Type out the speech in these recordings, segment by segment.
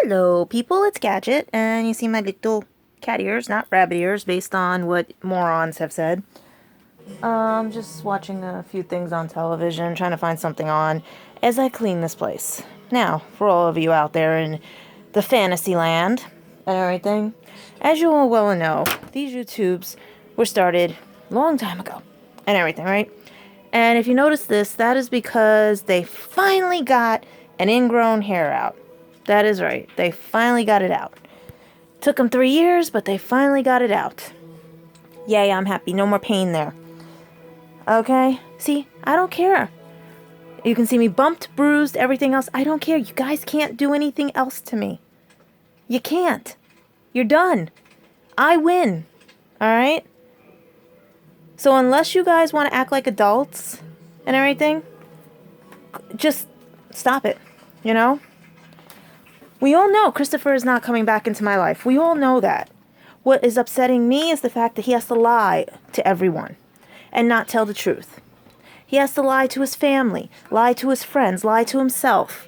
Hello, people, it's Gadget, and you see my little cat ears, not rabbit ears, based on what morons have said. Just watching a few things on television, trying to find something on as I clean this place. Now, for all of you out there in the fantasy land and everything, as you all well know, these YouTubes were started a long time ago and everything, right? And if you notice this, that is because they finally got an ingrown hair out. That is right. They finally got it out. Took them 3 years, but they finally got it out. Yay, I'm happy. No more pain there. Okay? See, I don't care. You can see me bumped, bruised, everything else. I don't care. You guys can't do anything else to me. You can't. You're done. I win. Alright? So unless you guys want to act like adults and everything, just stop it. You know? We all know Christopher is not coming back into my life. We all know that. What is upsetting me is the fact that he has to lie to everyone and not tell the truth. He has to lie to his family, lie to his friends, lie to himself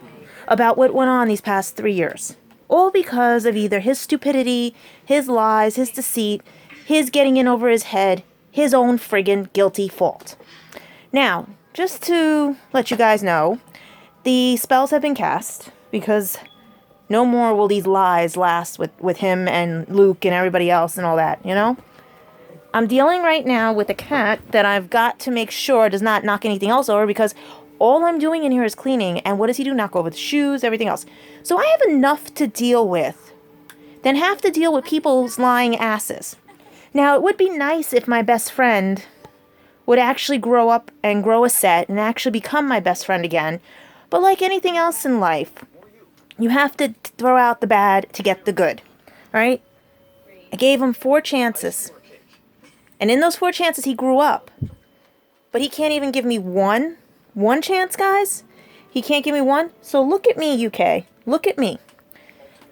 about what went on these past 3 years. All because of either his stupidity, his lies, his deceit, his getting in over his head, his own friggin' guilty fault. Now, just to let you guys know, the spells have been cast because no more will these lies last with him and Luke and everybody else and all that, you know? I'm dealing right now with a cat that I've got to make sure does not knock anything else over because all I'm doing in here is cleaning, and what does he do? Knock over the shoes, everything else. So I have enough to deal with than have to deal with people's lying asses. Now, it would be nice if my best friend would actually grow up and grow a set and actually become my best friend again, but like anything else in life, you have to throw out the bad to get the good, right? I gave him 4 chances. And in those 4 chances, he grew up. But he can't even give me one chance, guys. He can't give me one. So look at me, UK. Look at me.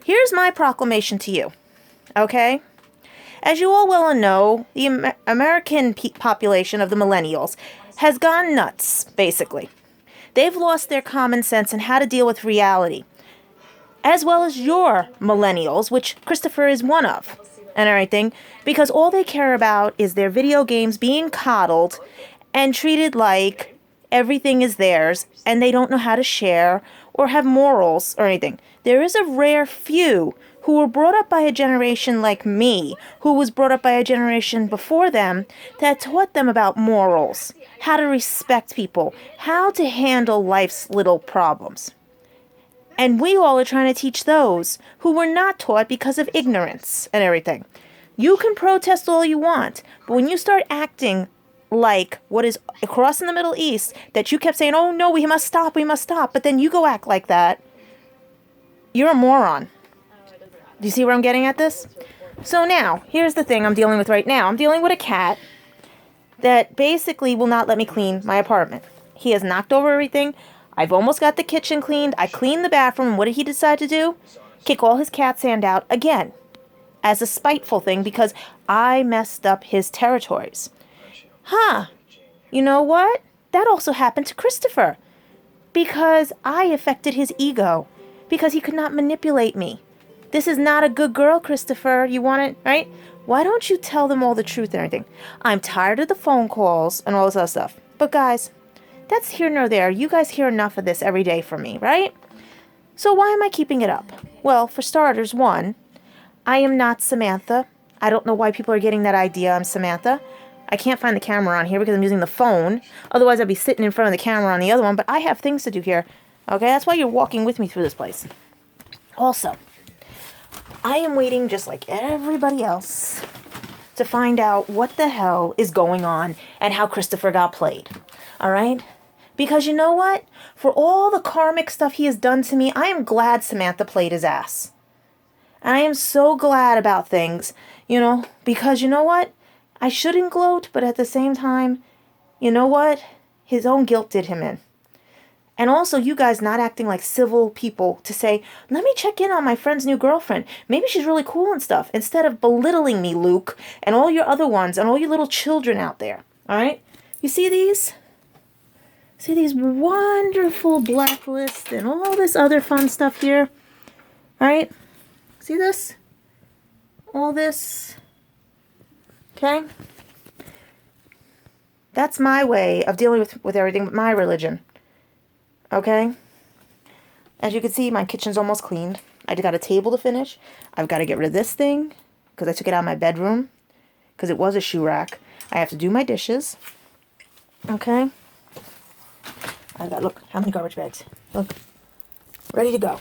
Here's my proclamation to you, okay? As you all well know, the American population of the millennials has gone nuts, basically. They've lost their common sense and how to deal with reality, as well as your millennials, which Christopher is one of, and everything, because all they care about is their video games being coddled and treated like everything is theirs, and they don't know how to share or have morals or anything. There is a rare few who were brought up by a generation like me, who was brought up by a generation before them, that taught them about morals, how to respect people, how to handle life's little problems. And we all are trying to teach those who were not taught because of ignorance and everything. You can protest all you want, but when you start acting like what is across in the Middle East, that you kept saying, oh no, we must stop, but then you go act like that, you're a moron. Do you see where I'm getting at this? So now, here's the thing I'm dealing with right now. I'm dealing with a cat that basically will not let me clean my apartment. He has knocked over everything. I've almost got the kitchen cleaned. I cleaned the bathroom. And what did he decide to do? Kick all his cat sand out again. As a spiteful thing because I messed up his territories. Huh. You know what? That also happened to Christopher. Because I affected his ego. Because he could not manipulate me. This is not a good girl, Christopher. You want it, right? Why don't you tell them all the truth and everything? I'm tired of the phone calls and all this other stuff. But guys, that's here nor there. You guys hear enough of this every day from me, right? So why am I keeping it up? Well, for starters, 1, I am not Samantha. I don't know why people are getting that idea I'm Samantha. I can't find the camera on here because I'm using the phone. Otherwise, I'd be sitting in front of the camera on the other one, but I have things to do here. Okay, that's why you're walking with me through this place. Also, I am waiting just like everybody else to find out what the hell is going on and how Christopher got played. All right? Because you know what? For all the karmic stuff he has done to me, I am glad Samantha played his ass. And I am so glad about things, you know, because you know what? I shouldn't gloat, but at the same time, you know what? His own guilt did him in. And also you guys not acting like civil people to say, let me check in on my friend's new girlfriend. Maybe she's really cool and stuff. Instead of belittling me, Luke, and all your other ones, and all you little children out there. All right? You see these? See these wonderful blacklists and all this other fun stuff here? All right? See this? All this. Okay? That's my way of dealing with everything with my religion. Okay? As you can see, my kitchen's almost cleaned. I got a table to finish. I've got to get rid of this thing because I took it out of my bedroom because it was a shoe rack. I have to do my dishes. Okay? I've got, look, how many garbage bags? Look. Ready to go.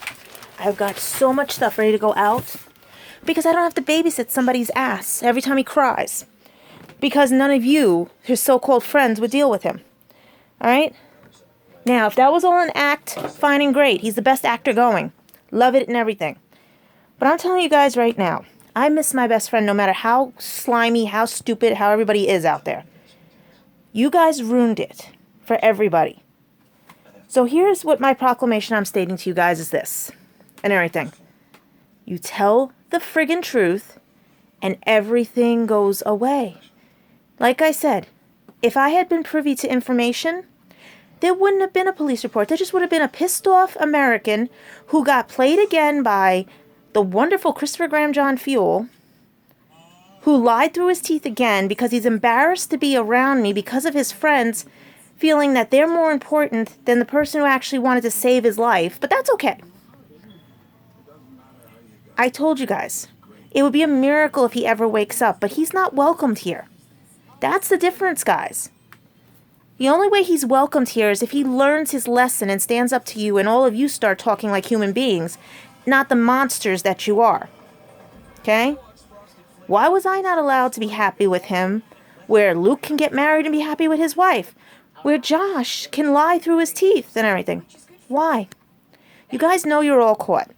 I've got so much stuff ready to go out because I don't have to babysit somebody's ass every time he cries. Because none of you, his so-called friends, would deal with him. Alright? Now, if that was all an act, fine and great. He's the best actor going. Love it and everything. But I'm telling you guys right now, I miss my best friend no matter how slimy, how stupid, how everybody is out there. You guys ruined it for everybody. So here's what my proclamation I'm stating to you guys is this. And everything. You tell the friggin' truth and everything goes away. Like I said, if I had been privy to information, there wouldn't have been a police report. There just would have been a pissed off American who got played again by the wonderful Christopher Graham John Fuel, who lied through his teeth again because he's embarrassed to be around me because of his friends feeling that they're more important than the person who actually wanted to save his life. But that's okay. I told you guys, it would be a miracle if he ever wakes up, but he's not welcomed here. That's the difference, guys. The only way he's welcomed here is if he learns his lesson and stands up to you and all of you start talking like human beings, not the monsters that you are. Okay? Why was I not allowed to be happy with him where Luke can get married and be happy with his wife? Where Josh can lie through his teeth and everything? Why? You guys know you're all caught.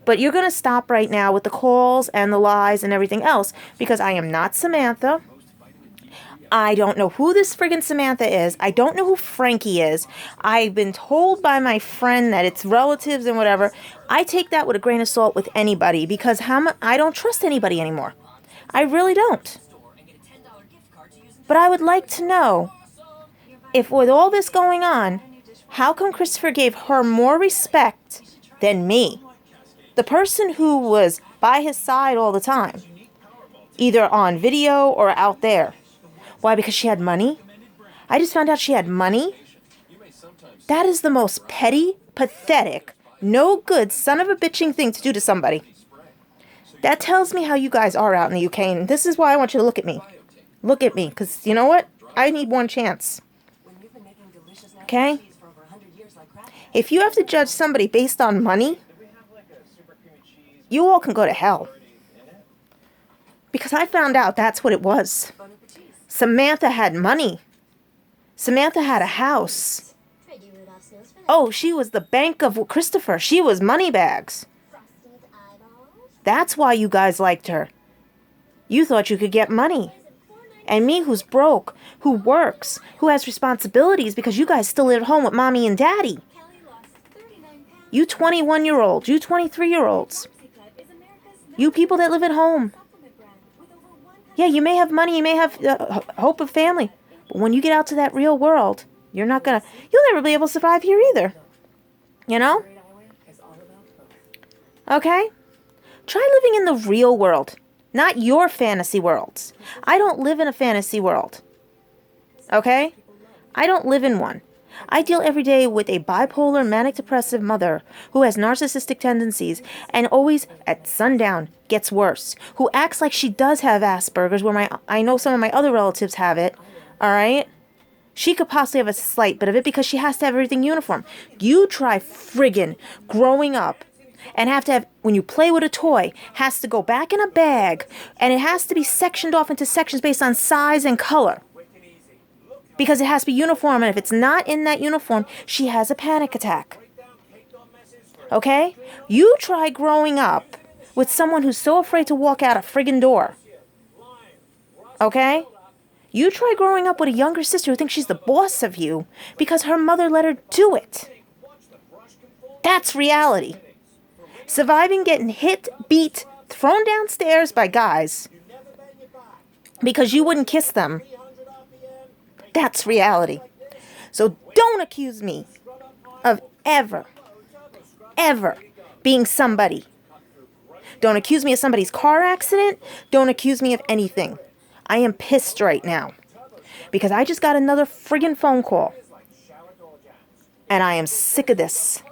But you're going to stop right now with the calls and the lies and everything else because I am not Samantha. I don't know who this friggin' Samantha is. I don't know who Frankie is. I've been told by my friend that it's relatives and whatever. I take that with a grain of salt with anybody because I don't trust anybody anymore. I really don't. But I would like to know if with all this going on, how come Christopher gave her more respect than me? The person who was by his side all the time, either on video or out there. Why? Because she had money? I just found out she had money? That is the most petty, pathetic, no good son of a bitching thing to do to somebody. That tells me how you guys are out in the UK, and this is why I want you to look at me. Look at me, because you know what? I need one chance. Okay? If you have to judge somebody based on money, you all can go to hell. Because I found out that's what it was. Samantha had money. Samantha had a house. Oh, she was the bank of Christopher. She was moneybags. That's why you guys liked her. You thought you could get money. And me, who's broke, who works, who has responsibilities because you guys still live at home with mommy and daddy. You 21-year-olds, you 23-year-olds. You people that live at home. Yeah, you may have money, you may have hope of family. But when you get out to that real world, you'll never be able to survive here either. You know? Okay? Try living in the real world, not your fantasy worlds. I don't live in a fantasy world. Okay? I don't live in one. I deal every day with a bipolar, manic-depressive mother who has narcissistic tendencies and always, at sundown, gets worse. Who acts like she does have Asperger's, where I know some of my other relatives have it. Alright? She could possibly have a slight bit of it because she has to have everything uniform. You try friggin' growing up and have to have, when you play with a toy, has to go back in a bag and it has to be sectioned off into sections based on size and color. Because it has to be uniform, and if it's not in that uniform, she has a panic attack. Okay? You try growing up with someone who's so afraid to walk out a friggin' door. Okay? You try growing up with a younger sister who thinks she's the boss of you because her mother let her do it. That's reality. Surviving getting hit, beat, thrown downstairs by guys because you wouldn't kiss them. That's reality. So don't accuse me of ever being somebody. Don't accuse me of somebody's car accident. Don't accuse me of anything. I am pissed right now because I just got another friggin' phone call. And I am sick of this.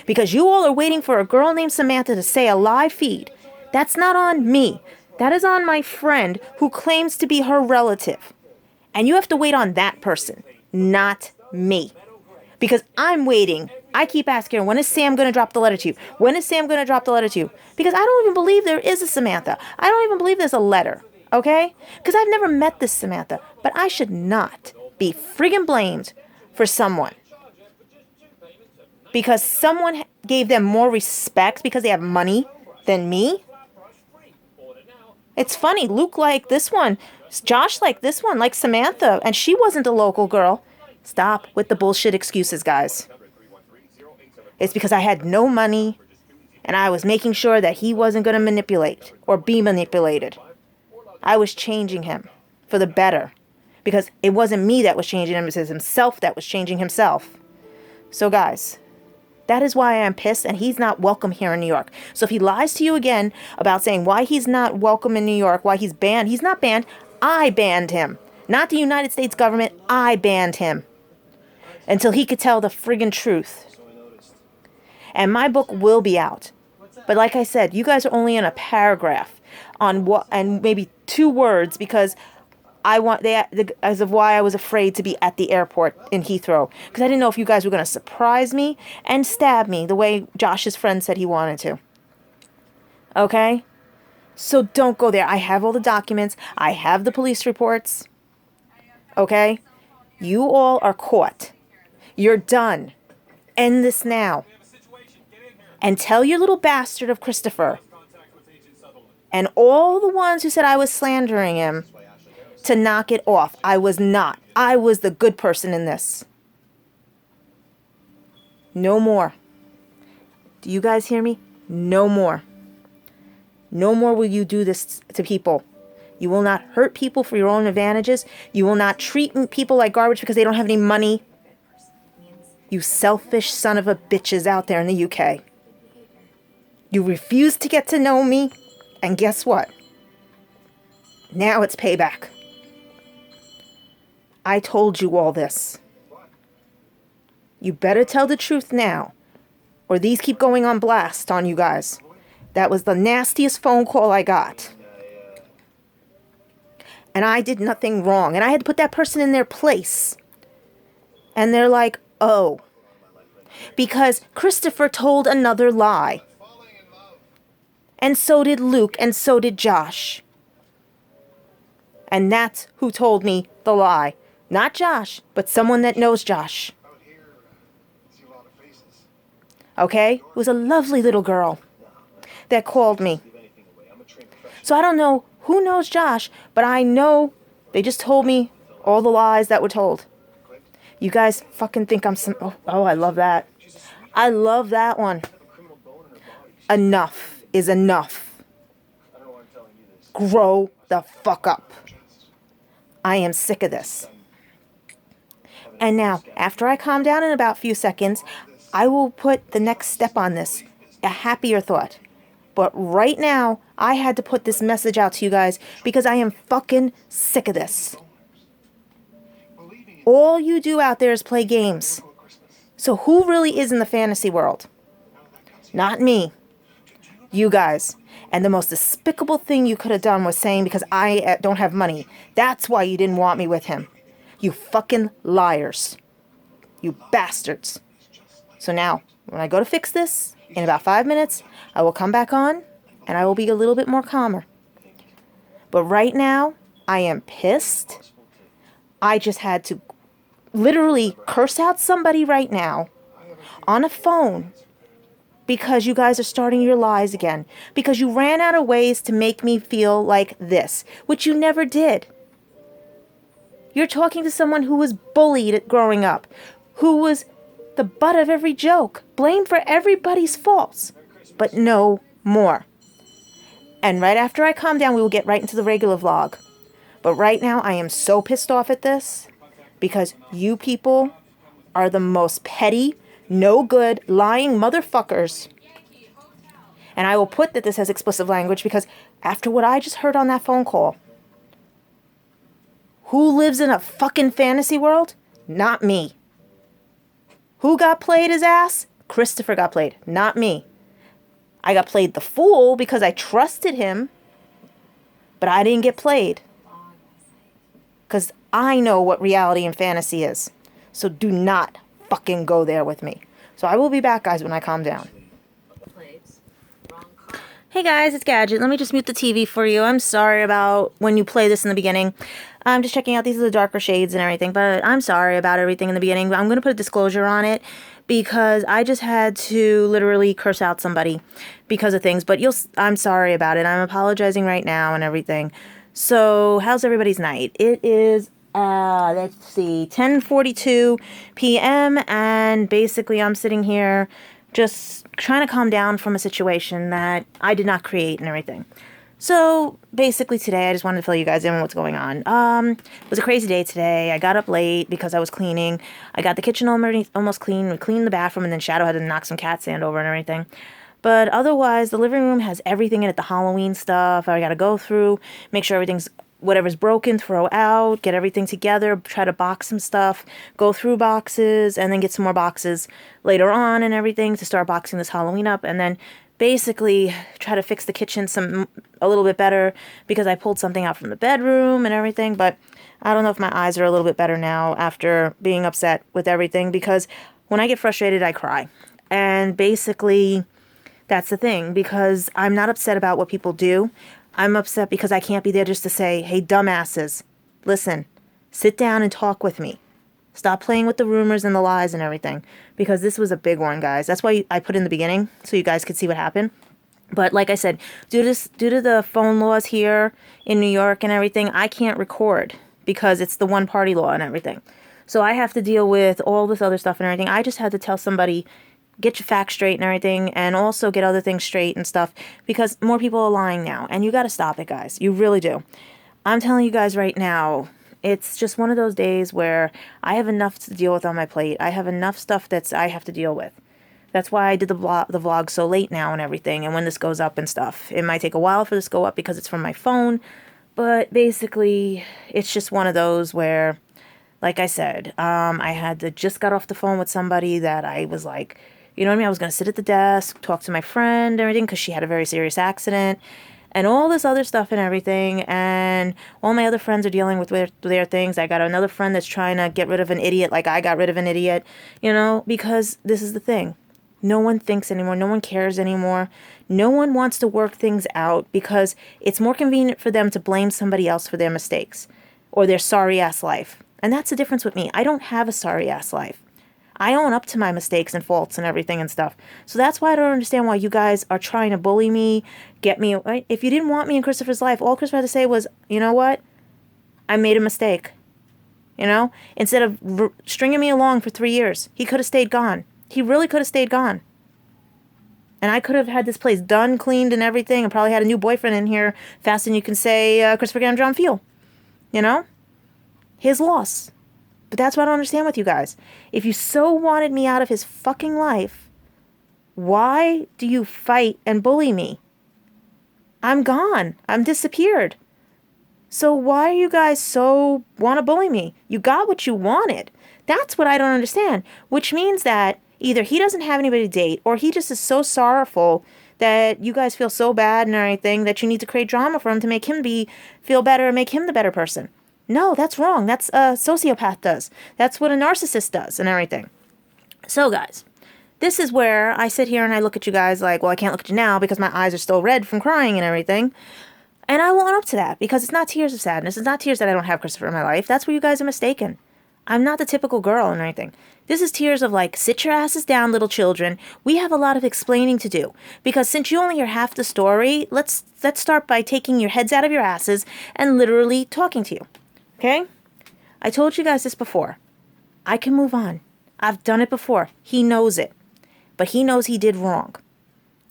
Because you all are waiting for a girl named Samantha to say a live feed. That's not on me. That is on my friend who claims to be her relative. And you have to wait on that person, not me. Because I'm waiting. I keep asking her, when is Sam going to drop the letter to you? When is Sam going to drop the letter to you? Because I don't even believe there is a Samantha. I don't even believe there's a letter. Okay? Because I've never met this Samantha. But I should not be friggin' blamed for someone. Because someone gave them more respect because they have money than me. It's funny. Luke liked this one. Josh liked this one, like Samantha. And she wasn't a local girl. Stop with the bullshit excuses, guys. It's because I had no money. And I was making sure that he wasn't going to manipulate or be manipulated. I was changing him for the better. Because it wasn't me that was changing him. It was himself that was changing himself. So, guys, that is why I am pissed, and he's not welcome here in New York. So if he lies to you again about saying why he's not welcome in New York, why he's banned, he's not banned. I banned him. Not the United States government. I banned him. Until he could tell the friggin' truth. And my book will be out. But like I said, you guys are only in a paragraph on what, and maybe 2 words, because as of why I was afraid to be at the airport in Heathrow. Because I didn't know if you guys were going to surprise me and stab me the way Josh's friend said he wanted to. Okay? So don't go there. I have all the documents. I have the police reports. Okay? You all are caught. You're done. End this now. And tell your little bastard of Christopher and all the ones who said I was slandering him to knock it off. I was not. I was the good person in this. No more. Do you guys hear me? No more. No more will you do this to people. You will not hurt people for your own advantages. You will not treat people like garbage because they don't have any money. You selfish son of a bitches out there in the UK. You refuse to get to know me. And guess what? Now it's payback. I told you all this. You better tell the truth now, or these keep going on blast on you guys. That was the nastiest phone call I got. And I did nothing wrong. And I had to put that person in their place. And they're like, oh. Because Christopher told another lie. And so did Luke, and so did Josh. And that's who told me the lie. Not Josh, but someone that knows Josh. Okay? It was a lovely little girl that called me. So I don't know who knows Josh, but I know they just told me all the lies that were told. You guys fucking think I'm some... Oh, I love that. I love that one. Enough is enough. Grow the fuck up. I am sick of this. And now, after I calm down in about a few seconds, I will put the next step on this. A happier thought. But right now, I had to put this message out to you guys because I am fucking sick of this. All you do out there is play games. So who really is in the fantasy world? Not me. You guys. And the most despicable thing you could have done was saying because I don't have money. That's why you didn't want me with him. You fucking liars. You bastards. So now, when I go to fix this, in about 5 minutes, I will come back on, and I will be a little bit more calmer. But right now, I am pissed. I just had to literally curse out somebody right now on a phone because you guys are starting your lies again. Because you ran out of ways to make me feel like this, which you never did. You're talking to someone who was bullied growing up, who was the butt of every joke, blamed for everybody's faults, but no more. And right after I calm down, we will get right into the regular vlog. But right now, I am so pissed off at this because you people are the most petty, no good, lying motherfuckers And I will put that this has explicit language because after what I just heard on that phone call, who lives in a fucking fantasy world? Not me. Who got played his ass? Christopher got played, not me. I got played the fool because I trusted him, but I didn't get played. Because I know what reality and fantasy is. So do not fucking go there with me. So I will be back, guys, when I calm down. Hey guys, it's Gadget. Let me just mute the TV for you. I'm sorry about when you play this in the beginning. I'm just checking out, these are the darker shades and everything, but I'm sorry about everything in the beginning. I'm going to put a disclosure on it because I just had to literally curse out somebody because of things, but I'm sorry about it. I'm apologizing right now and everything. So, how's everybody's night? It is, let's see, 10:42 p.m. and basically I'm sitting here just trying to calm down from a situation that I did not create and everything. So basically today I just wanted to fill you guys in on what's going on. It was a crazy day today. I got up late because I was cleaning. I got the kitchen almost clean. We cleaned the bathroom and then Shadow had to knock some cat sand over and everything. But otherwise, the living room has everything in it, the Halloween stuff. I got to go through, make sure everything's, whatever's broken, throw out, get everything together, try to box some stuff, go through boxes, and then get some more boxes later on and everything to start boxing this Halloween up. And then basically try to fix the kitchen a little bit better because I pulled something out from the bedroom and everything. But I don't know if my eyes are a little bit better now after being upset with everything, because when I get frustrated, I cry. And basically that's the thing, because I'm not upset about what people do. I'm upset because I can't be there just to say, hey, dumbasses, listen, sit down and talk with me. Stop playing with the rumors and the lies and everything, because this was a big one, guys. That's why I put in the beginning so you guys could see what happened. But like I said, due to the phone laws here in New York and everything, I can't record because it's the one party law and everything. So I have to deal with all this other stuff and everything. I just had to tell somebody, get your facts straight and everything, and also get other things straight and stuff, because more people are lying now, and you got to stop it, guys. You really do. I'm telling you guys right now, it's just one of those days where I have enough to deal with on my plate. I have enough stuff I have to deal with. That's why I did the vlog so late now and everything, and when this goes up and stuff. It might take a while for this to go up because it's from my phone, but basically, it's just one of those where, like I said, I had to just got off the phone with somebody that I was like, you know what I mean? I was going to sit at the desk, talk to my friend and everything, because she had a very serious accident and all this other stuff and everything. And all my other friends are dealing with their things. I got another friend that's trying to get rid of an idiot like I got rid of an idiot, you know, because this is the thing. No one thinks anymore. No one cares anymore. No one wants to work things out because it's more convenient for them to blame somebody else for their mistakes or their sorry-ass life. And that's the difference with me. I don't have a sorry-ass life. I own up to my mistakes and faults and everything and stuff. So that's why I don't understand why you guys are trying to bully me, get me, right? If you didn't want me in Christopher's life, all Christopher had to say was, you know what? I made a mistake. You know? Instead of stringing me along for 3 years, he could have stayed gone. He really could have stayed gone. And I could have had this place done, cleaned, and everything, and probably had a new boyfriend in here faster than you can say Christopher Gam John Feel. You know? His loss. But that's what I don't understand with you guys. If you so wanted me out of his fucking life, why do you fight and bully me? I'm gone. I'm disappeared. So why are you guys so want to bully me? You got what you wanted. That's what I don't understand. Which means that either he doesn't have anybody to date, or he just is so sorrowful that you guys feel so bad and everything that you need to create drama for him to make him feel better and make him the better person. No, that's wrong. That's a sociopath does. That's what a narcissist does and everything. So, guys, this is where I sit here and I look at you guys like, well, I can't look at you now because my eyes are still red from crying and everything. And I will own up to that because it's not tears of sadness. It's not tears that I don't have Christopher in my life. That's where you guys are mistaken. I'm not the typical girl and anything. This is tears of like, sit your asses down, little children. We have a lot of explaining to do. Because since you only hear half the story, let's start by taking your heads out of your asses and literally talking to you. Okay? I told you guys this before. I can move on. I've done it before. He knows it. But he knows he did wrong.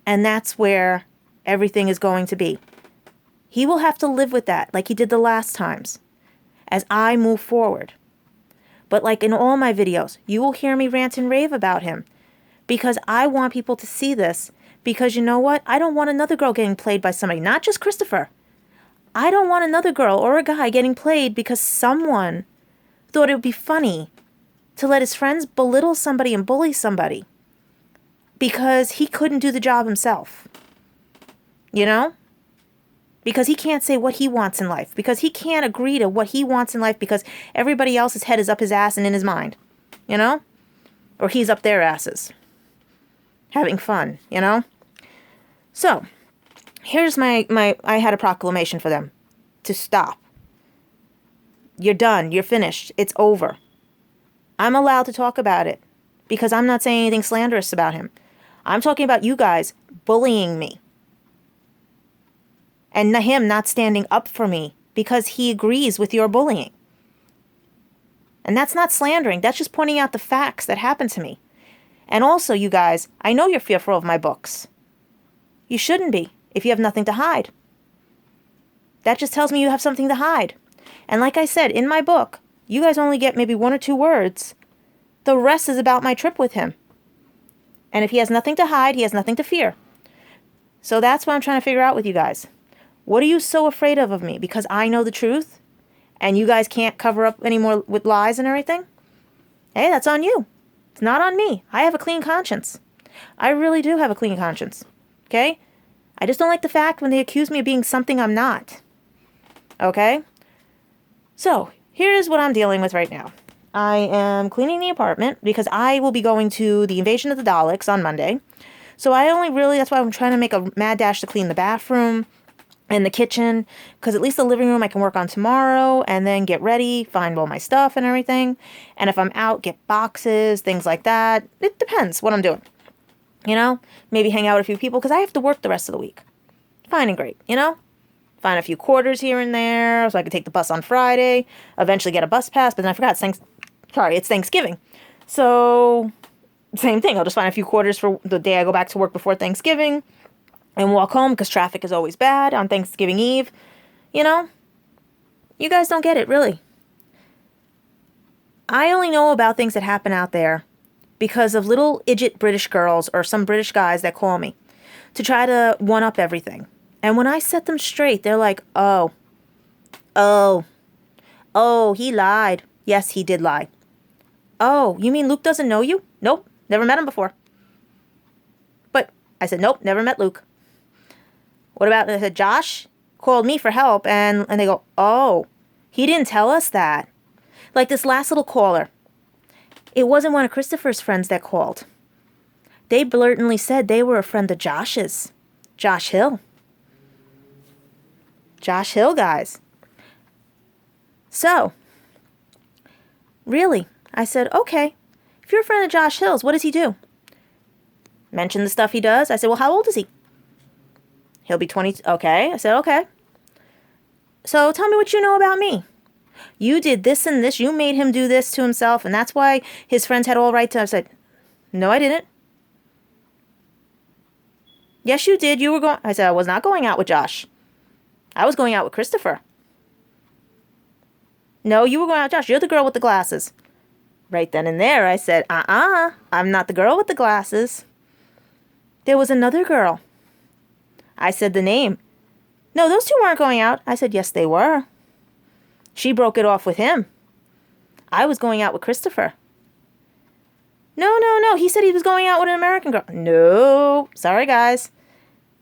And that's where everything is going to be. He will have to live with that like he did the last times as I move forward. But like in all my videos, you will hear me rant and rave about him because I want people to see this, Because you know what? I don't want another girl getting played by somebody, not just Christopher. I don't want another girl or a guy getting played because someone thought it would be funny to let his friends belittle somebody and bully somebody because he couldn't do the job himself. You know? Because he can't say what he wants in life. Because he can't agree to what he wants in life because everybody else's head is up his ass and in his mind. You know? Or he's up their asses. Having fun, you know? So, here's I had a proclamation for them. To stop. You're done. You're finished. It's over. I'm allowed to talk about it. Because I'm not saying anything slanderous about him. I'm talking about you guys bullying me. And him not standing up for me because he agrees with your bullying. And that's not slandering. That's just pointing out the facts that happened to me. And also, you guys, I know you're fearful of my books. You shouldn't be if you have nothing to hide. That just tells me you have something to hide. And like I said, in my book, you guys only get maybe 1 or 2 words. The rest is about my trip with him. And if he has nothing to hide, he has nothing to fear. So that's what I'm trying to figure out with you guys. What are you so afraid of me? Because I know the truth? And you guys can't cover up anymore with lies and everything? Hey, that's on you. It's not on me. I have a clean conscience. I really do have a clean conscience. Okay? I just don't like the fact when they accuse me of being something I'm not. Okay? So, here's what I'm dealing with right now. I am cleaning the apartment because I will be going to the Invasion of the Daleks on Monday. So that's why I'm trying to make a mad dash to clean the bathroom and the kitchen, because at least the living room I can work on tomorrow and then get ready, find all my stuff and everything. And if I'm out, get boxes, things like that. It depends what I'm doing. You know, maybe hang out with a few people because I have to work the rest of the week. Fine and great, you know? Find a few quarters here and there so I can take the bus on Friday, eventually get a bus pass, but then I forgot it's Thanksgiving. So, same thing. I'll just find a few quarters for the day I go back to work before Thanksgiving and walk home because traffic is always bad on Thanksgiving Eve. You know? You guys don't get it, really. I only know about things that happen out there because of little idiot British girls or some British guys that call me to try to one-up everything. And when I set them straight, they're like, oh, he lied. Yes, he did lie. Oh, you mean Luke doesn't know you? Nope, never met him before. But I said, nope, never met Luke. What about, I said, Josh called me for help, and they go, oh, he didn't tell us that. Like this last little caller. It wasn't one of Christopher's friends that called. They blatantly said they were a friend of Josh's. Josh Hill. Josh Hill, guys. So, really, I said, okay, if you're a friend of Josh Hill's, what does he do? Mention the stuff he does. I said, well, how old is he? He'll be 20. Okay. I said, okay. So tell me what you know about me. You did this and this. You made him do this to himself, and that's why his friends had all right to. I said, no, I didn't. Yes, you did. You were going. I said, I was not going out with Josh. I was going out with Christopher. No, you were going out with Josh. You're the girl with the glasses. Right then and there, I said, I'm not the girl with the glasses. There was another girl. I said the name. No, those two weren't going out. I said, yes, they were. She broke it off with him. I was going out with Christopher. No. He said he was going out with an American girl. No. Sorry, guys.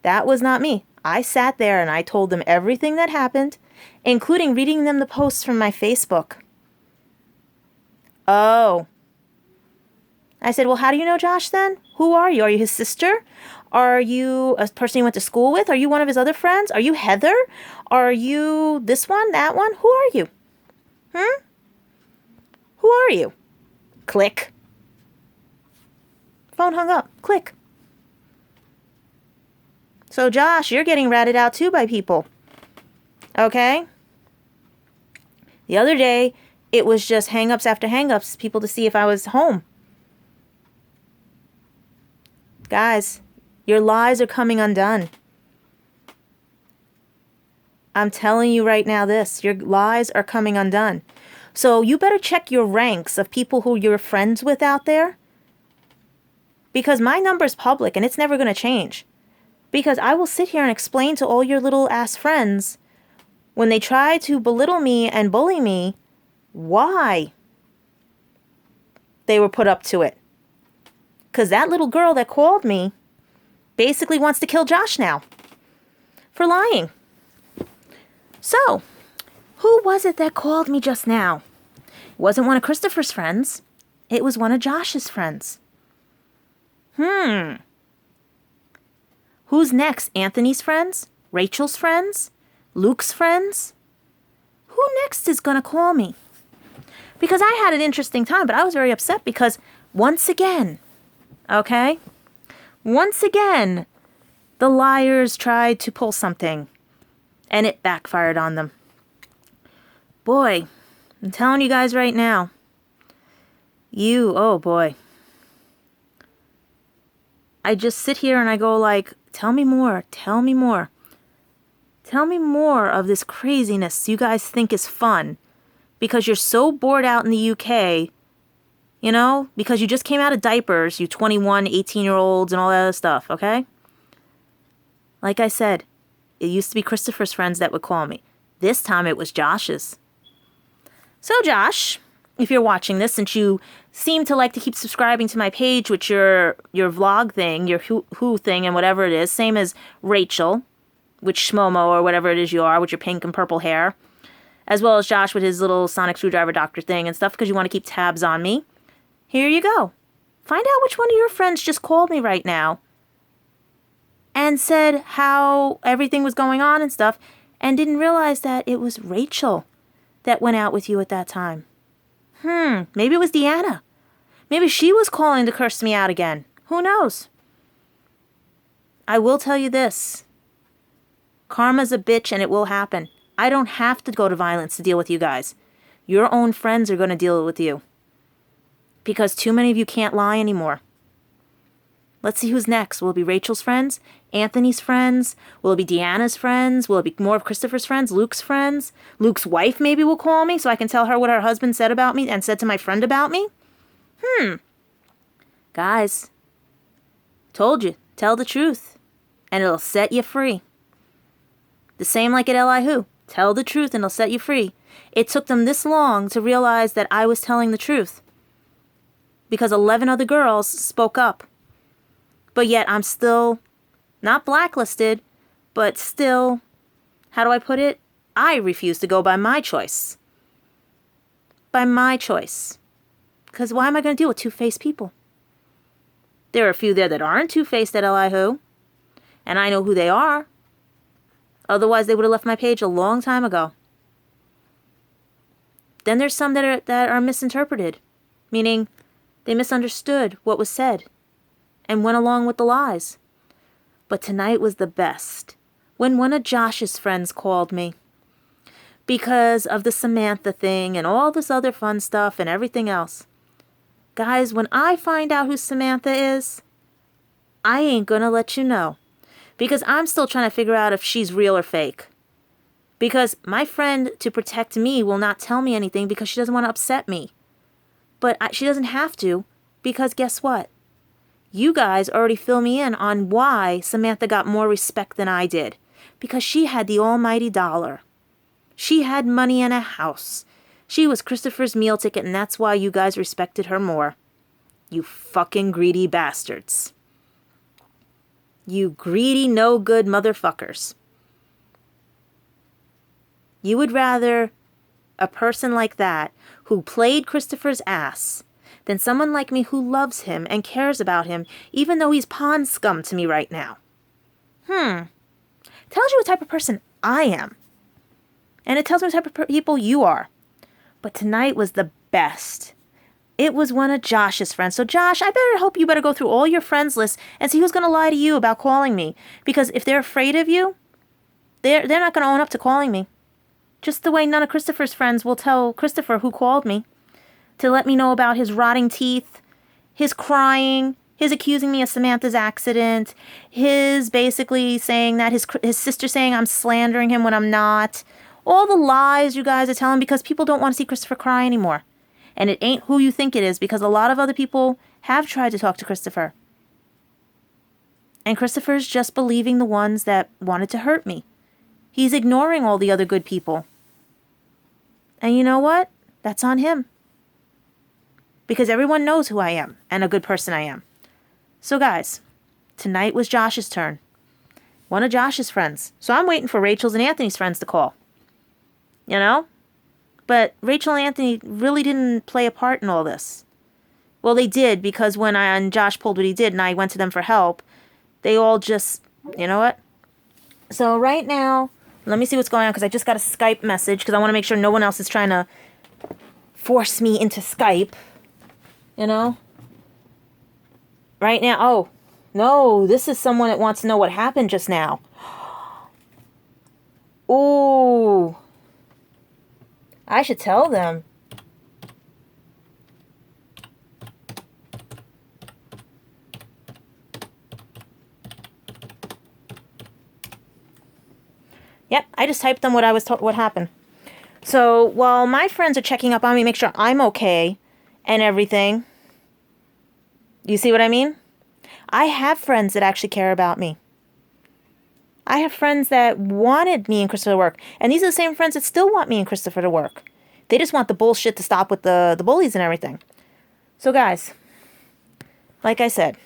That was not me. I sat there and I told them everything that happened, including reading them the posts from my Facebook. Oh. I said, well, how do you know Josh then? Who are you? Are you his sister? Are you a person he went to school with? Are you one of his other friends? Are you Heather? Are you this one, that one? Who are you? Who are you? Click. Phone hung up. Click. So, Josh, you're getting ratted out too by people. Okay? The other day, it was just hang-ups after hang-ups, people to see if I was home. Guys, your lies are coming undone. I'm telling you right now this. Your lies are coming undone. So you better check your ranks of people who you're friends with out there. Because my number's public and it's never going to change. Because I will sit here and explain to all your little ass friends when they try to belittle me and bully me why they were put up to it. Because that little girl that called me basically wants to kill Josh now for lying. So, who was it that called me just now? It wasn't one of Christopher's friends. It was one of Josh's friends. Who's next? Anthony's friends? Rachel's friends? Luke's friends? Who next is going to call me? Because I had an interesting time, but I was very upset because once again, okay? Once again, the liars tried to pull something, and it backfired on them. Boy, I'm telling you guys right now, oh boy. I just sit here and I go like, tell me more, tell me more. Tell me more of this craziness you guys think is fun because you're so bored out in the UK, you know, because you just came out of diapers, you 21, 18-year-olds and all that other stuff, okay? Like I said, it used to be Christopher's friends that would call me. This time it was Josh's. So Josh, if you're watching this, since you seem to like to keep subscribing to my page with your vlog thing, your who thing and whatever it is, same as Rachel, with Shmomo or whatever it is you are, with your pink and purple hair, as well as Josh with his little sonic screwdriver doctor thing and stuff because you want to keep tabs on me. Here you go. Find out which one of your friends just called me right now and said how everything was going on and stuff and didn't realize that it was Rachel that went out with you at that time. Maybe it was Deanna. Maybe she was calling to curse me out again. Who knows? I will tell you this. Karma's a bitch and it will happen. I don't have to go to violence to deal with you guys. Your own friends are going to deal with you. Because too many of you can't lie anymore. Let's see who's next. Will it be Rachel's friends? Anthony's friends? Will it be Deanna's friends? Will it be more of Christopher's friends? Luke's friends? Luke's wife maybe will call me so I can tell her what her husband said about me and said to my friend about me? Guys, told you. Tell the truth. And it'll set you free. The same like at Elihu. Tell the truth and it'll set you free. It took them this long to realize that I was telling the truth. Because 11 other girls spoke up. But yet I'm still not blacklisted, but still, how do I put it? I refuse to go by my choice. By my choice. Because why am I going to deal with two-faced people? There are a few there that aren't two-faced at Elihu. And I know who they are. Otherwise, they would have left my page a long time ago. Then there's some that are misinterpreted. Meaning, they misunderstood what was said. And went along with the lies. But tonight was the best. When one of Josh's friends called me. Because of the Samantha thing and all this other fun stuff and everything else. Guys, when I find out who Samantha is, I ain't gonna let you know. Because I'm still trying to figure out if she's real or fake. Because my friend, to protect me, will not tell me anything because she doesn't want to upset me. But she doesn't have to, because guess what? You guys already fill me in on why Samantha got more respect than I did. Because she had the almighty dollar. She had money and a house. She was Christopher's meal ticket, and that's why you guys respected her more. You fucking greedy bastards. You greedy, no-good motherfuckers. You would rather a person like that, who played Christopher's ass, than someone like me who loves him and cares about him, even though he's pond scum to me right now. Tells you what type of person I am. And it tells me what type of people you are. But tonight was the best. It was one of Josh's friends. So Josh, I hope you better go through all your friends list and see who's going to lie to you about calling me. Because if they're afraid of you, they're not going to own up to calling me. Just the way none of Christopher's friends will tell Christopher who called me. To let me know about his rotting teeth, his crying, his accusing me of Samantha's accident, his basically saying that his sister saying I'm slandering him when I'm not. All the lies you guys are telling because people don't want to see Christopher cry anymore. And it ain't who you think it is because a lot of other people have tried to talk to Christopher. And Christopher's just believing the ones that wanted to hurt me. He's ignoring all the other good people. And you know what? That's on him. Because everyone knows who I am and a good person I am. So guys, tonight was Josh's turn. One of Josh's friends. So I'm waiting for Rachel's and Anthony's friends to call. You know? But Rachel and Anthony really didn't play a part in all this. Well, they did, because when Josh pulled what he did and I went to them for help, they all just, you know what? So right now, let me see what's going on, because I just got a Skype message, because I want to make sure no one else is trying to force me into Skype. You know? Right now, oh, no, this is someone that wants to know what happened just now. Ooh. I should tell them. Yep, I just typed them what happened. So, while my friends are checking up on me, make sure I'm okay and everything. You see what I mean? I have friends that actually care about me. I have friends that wanted me and Christopher to work. And these are the same friends that still want me and Christopher to work. They just want the bullshit to stop with the bullies and everything. So guys, like I said,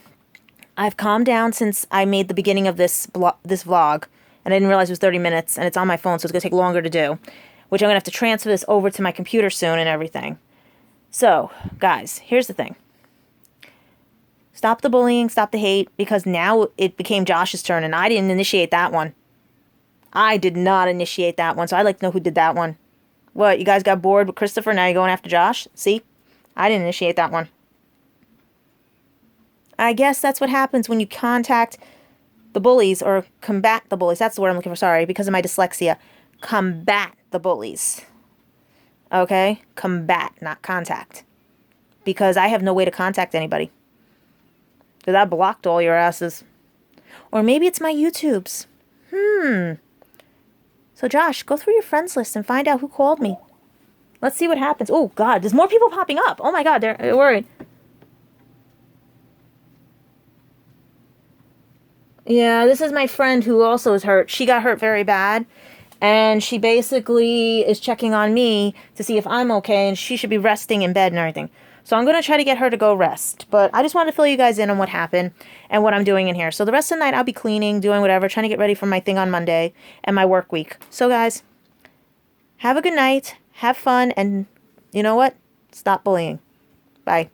I've calmed down since I made the beginning of this vlog. And I didn't realize it was 30 minutes. And it's on my phone, so it's going to take longer to do. Which I'm going to have to transfer this over to my computer soon and everything. So, guys, here's the thing. Stop the bullying, stop the hate, because now it became Josh's turn, and I didn't initiate that one. I did not initiate that one, so I'd like to know who did that one. What, you guys got bored with Christopher, now you're going after Josh? See? I didn't initiate that one. I guess that's what happens when you contact the bullies, or combat the bullies. That's the word I'm looking for, sorry, because of my dyslexia. Combat the bullies. Okay? Combat, not contact. Because I have no way to contact anybody. Because I blocked all your asses. Or maybe it's my YouTubes. So Josh, go through your friends list and find out who called me. Let's see what happens. Oh, God, there's more people popping up. Oh, my God, they're worried. Yeah, this is my friend who also is hurt. She got hurt very bad. And she basically is checking on me to see if I'm okay. And she should be resting in bed and everything. So I'm going to try to get her to go rest. But I just wanted to fill you guys in on what happened and what I'm doing in here. So the rest of the night I'll be cleaning, doing whatever, trying to get ready for my thing on Monday and my work week. So guys, have a good night, have fun, and you know what? Stop bullying. Bye.